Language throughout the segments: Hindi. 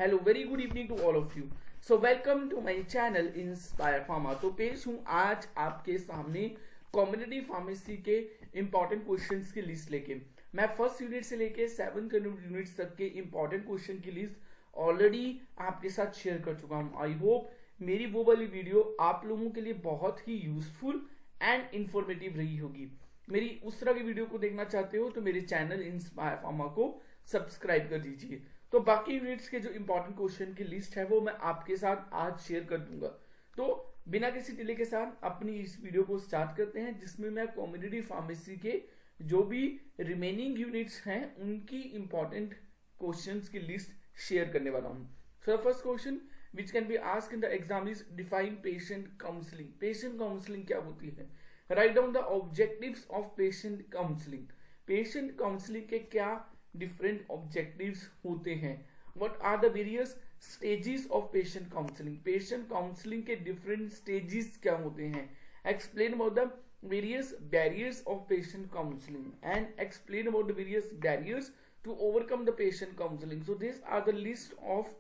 Hello very good evening to all of you. So welcome to my channel Inspire Pharma. तो पेश हूँ आज आपके सामने कम्युनिटी फार्मेसी के इंपॉर्टेंट क्वेश्चंस की लिस्ट लेके। मैं फर्स्ट यूनिट से लेके 7th यूनिट तक के इंपॉर्टेंट क्वेश्चन की लिस्ट ऑलरेडी आपके साथ शेयर कर चुका हूँ। आई होप मेरी वो वाली वीडियो आप लोगों के लिए बहुत ही यूजफुल एंड इंफॉर्मेटिव रही होगी। मेरी उस तरह की वीडियो को देखना चाहते हो तो मेरे चैनल इंस्पायर फार्मा को सब्सक्राइब कर दीजिए। तो बाकी यूनिट्स के जो इंपॉर्टेंट क्वेश्चन की लिस्ट है वो मैं आपके साथ आज शेयर कर दूंगा। तो बिना किसी डिले के साथ अपनी इस वीडियो को स्टार्ट करते हैं, जिसमें मैं कम्युनिटी फार्मेसी के जो भी रिमेनिंग यूनिट्स हैं उनकी इंपॉर्टेंट क्वेश्चंस की लिस्ट शेयर करने वाला हूं। So first question which can be asked in the exam is define patient counselling. Patient counselling क्या होती है? Write down the objectives of patient counselling. Patient counselling के क्या डिफरेंट ऑब्जेक्टिव्स होते हैं? What are the various stages of patient counselling. Patient counselling के डिफरेंट स्टेजेस क्या होते हैं? Explain about the various barriers of patient counseling and explain about the various barriers to overcome the patient counseling. So these are the list of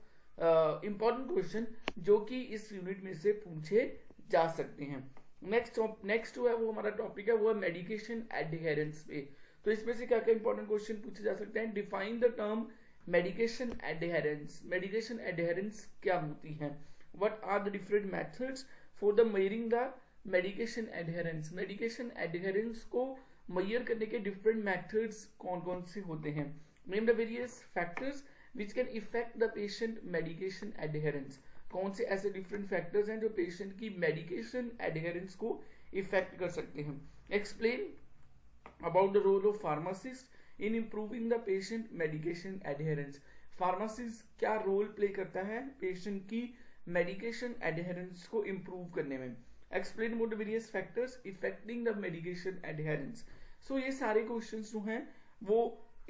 important question जो कि इस यूनिट में से पूछे जा सकते हैं। नेक्स्ट जो है वो हमारा टॉपिक है वो है मेडिकेशन एडहेरेंस पे। तो इसमें से क्या क्या इंपॉर्टेंट क्वेश्चन पूछे जा सकते हैं? Define the term medication adherence. Medication adherence क्या होती है? What are the different methods for the measuring the medication adherence. Medication adherence को मेजर करने के डिफरेंट मेथड्स कौन कौन से होते हैं? Name the various factors which can affect the patient medication adherence. कौन से ऐसे डिफरेंट फैक्टर्स हैं जो पेशेंट की मेडिकेशन एडहेरेंस को इफेक्ट कर सकते हैं? Explain about the role of pharmacist in improving the patient medication adherence. Pharmacist क्या रोल प्ले करता है पेशेंट की मेडिकेशन एडहेरेंस को इम्प्रूव करने में? Explain about the various factors affecting the medication adherence. So ये सारे क्वेश्चंस जो हैं वो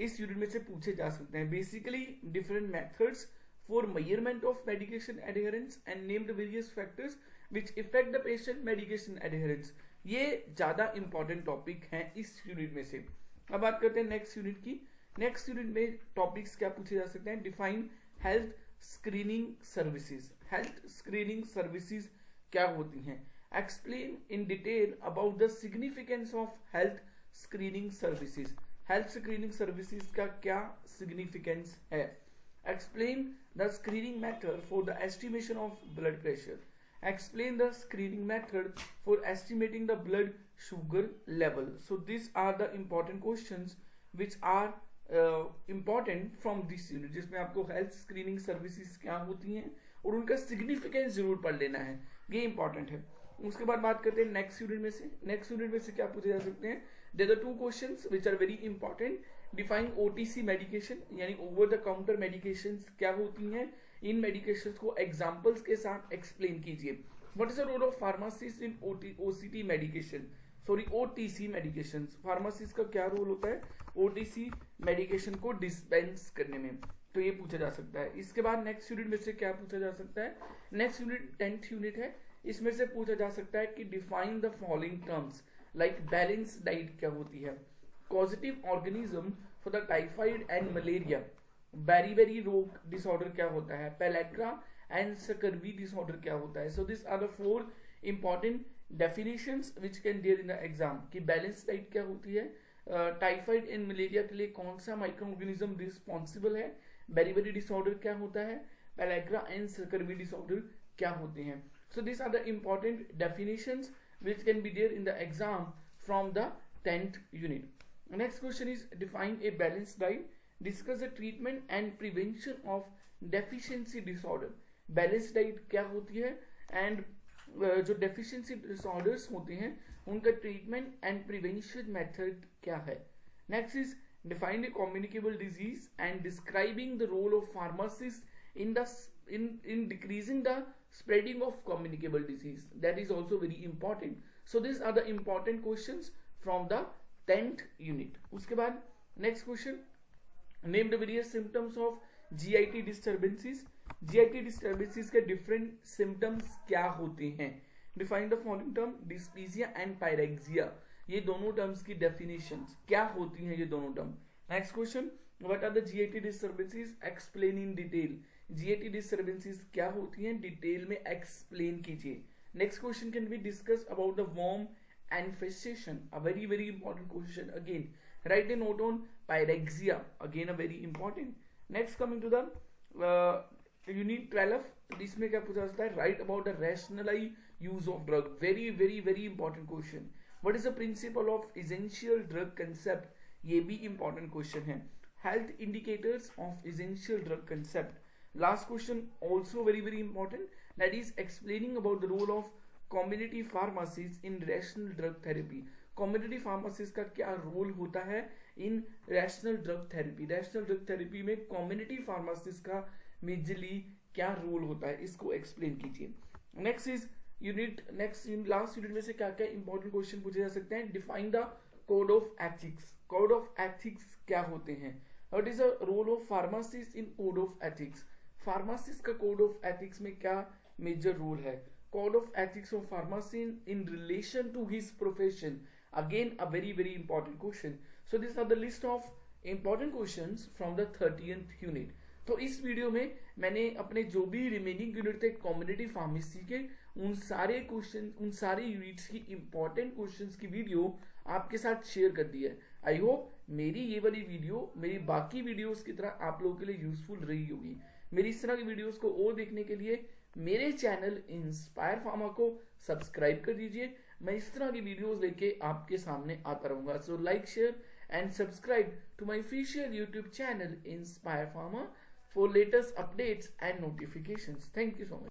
इस यूनिट में से पूछे जा सकते हैं। Basically different methods for measurement of medication adherence and name the various factors which effect the patient medication adherence. ये ज्यादा इंपॉर्टेंट टॉपिक हैं इस यूनिट में से। अब बात करते हैं नेक्स्ट यूनिट की। नेक्स्ट यूनिट में टॉपिक्स क्या पूछे जा सकते हैं? Define health screening services. Health screening services क्या होती हैं? Explain in detail about the significance of health screening services. Health screening services का क्या सिग्निफिकेंस है? Explain the screening method for the estimation of blood pressure. Explain the screening method for estimating the blood sugar level. So these are the important questions which are important from this unit, जिसमें आपको हेल्थ स्क्रीनिंग सर्विसेज क्या होती हैं और उनका सिग्निफिकेंस जरूर पढ़ लेना है, ये इंपॉर्टेंट है। उसके बाद बात करते हैं नेक्स्ट यूनिट में से। नेक्स्ट यूनिट में से क्या पूछे जा सकते हैं? There are 2 questions which are very important. Define OTC medication यानी ओवर द काउंटर मेडिकेशंस क्या होती हैं, इन मेडिकेशंस को एग्जांपल्स के साथ एक्सप्लेन कीजिए। What is the role of pharmacist in OCT medication, sorry OTC medications. Pharmacist का क्या रोल होता है ओटीसी मेडिकेशन को डिस्पेंस करने में? तो ये पूछा जा सकता है। इसके बाद नेक्स्ट यूनिट में से क्या पूछा जा सकता है? नेक्स्ट यूनिट 10th यूनिट है, इसमें से पूछा जा सकता है कि define the following terms like balance diet क्या होती है, causative organism for the typhoid and malaria, बेरी रोग डिसऑर्डर क्या होता है, पेलेग्रा एंड स्कर्वी डिसऑर्डर क्या होता है। So this are the 4 important definitions which can there in the exam. कि बैलेंस डाइट क्या होती है, टाइफाइड एंड मलेरिया के लिए कौन सा माइक्रो ऑर्गेनिज्म रिस्पॉन्सिबल है, बेरी डिसऑर्डर क्या होता है, पेलेग्रा एंड स्कर्वी डिसऑर्डर क्या होते हैं। So these are the important definitions which can be there in the exam from the 10th unit. Next question is define a balanced diet. Discuss the treatment and prevention of deficiency disorder. Balanced diet क्या होती है and जो deficiency disorders होते हैं उनका treatment and prevention method क्या है। Next is define a communicable disease and describing the role of pharmacist in decreasing the spreading of communicable disease. That is also very important. So these are the important questions from the 10th unit. उसके बाद next question, name the various symptoms of GIT disturbances. GIT disturbances के different symptoms क्या होते हैं? Define the following term dyspepsia and pyrexia. ये दोनों terms की definitions क्या होती हैं ये दोनों term. Next question, what are the GIT disturbances, explain in detail. GIT disturbances क्या होती हैं, डिटेल में एक्सप्लेन कीजिए। Next question can be discuss about the worm infestation, a very important question again. Write a note on pyrexia, again a very important. Next coming to the unit 12, इसमें क्या पूछा जाता है, write about the rationalized use of drug, very important question. What is the principle of essential drug concept, ये भी important question है. Health indicators of essential drug concept. Last question also very important, that is explaining about the role of community pharmacies in rational drug therapy. Community pharmacies का क्या रोल होता है in rational drug therapy. Rational drug therapy में कम्युनिटी फार्मासीज का मेजरली क्या रोल होता है, इसको एक्सप्लेन कीजिए। Next is unit, last unit में से क्या क्या इंपॉर्टेंट क्वेश्चन पूछे जा सकते हैं। Define the code of ethics. Code of ethics क्या होते हैं, what is the role of pharmacist in code of ethics. Pharmacist का कोड ऑफ एथिक्स में क्या मेजर रोल है। Code of ethics of pharmacy in relation to his profession, again a very important question. So these are the list of important questions from the 30th unit. तो इस वीडियो में मैंने अपने जो भी रिमेनिंग यूनिट थे कम्युनिटी फार्मेसी के, उन सारे क्वेश्चन, उन सारे यूनिट्स की इंपॉर्टेंट क्वेश्चंस की वीडियो आपके साथ शेयर कर दी है। आई होप मेरी ये वाली वीडियो मेरी बाकी वीडियोस की तरह आप लोगों के लिए यूजफुल रही होगी। मेरी इस तरह की वीडियोस को और देखने के लिए मेरे चैनल इंस्पायर फार्मा को सब्सक्राइब कर दीजिए। मैं इस तरह की वीडियोस लेके आपके सामने आता रहूंगा। So like, share and subscribe to my official YouTube channel Inspire Pharma for latest updates and notifications. Thank you so much.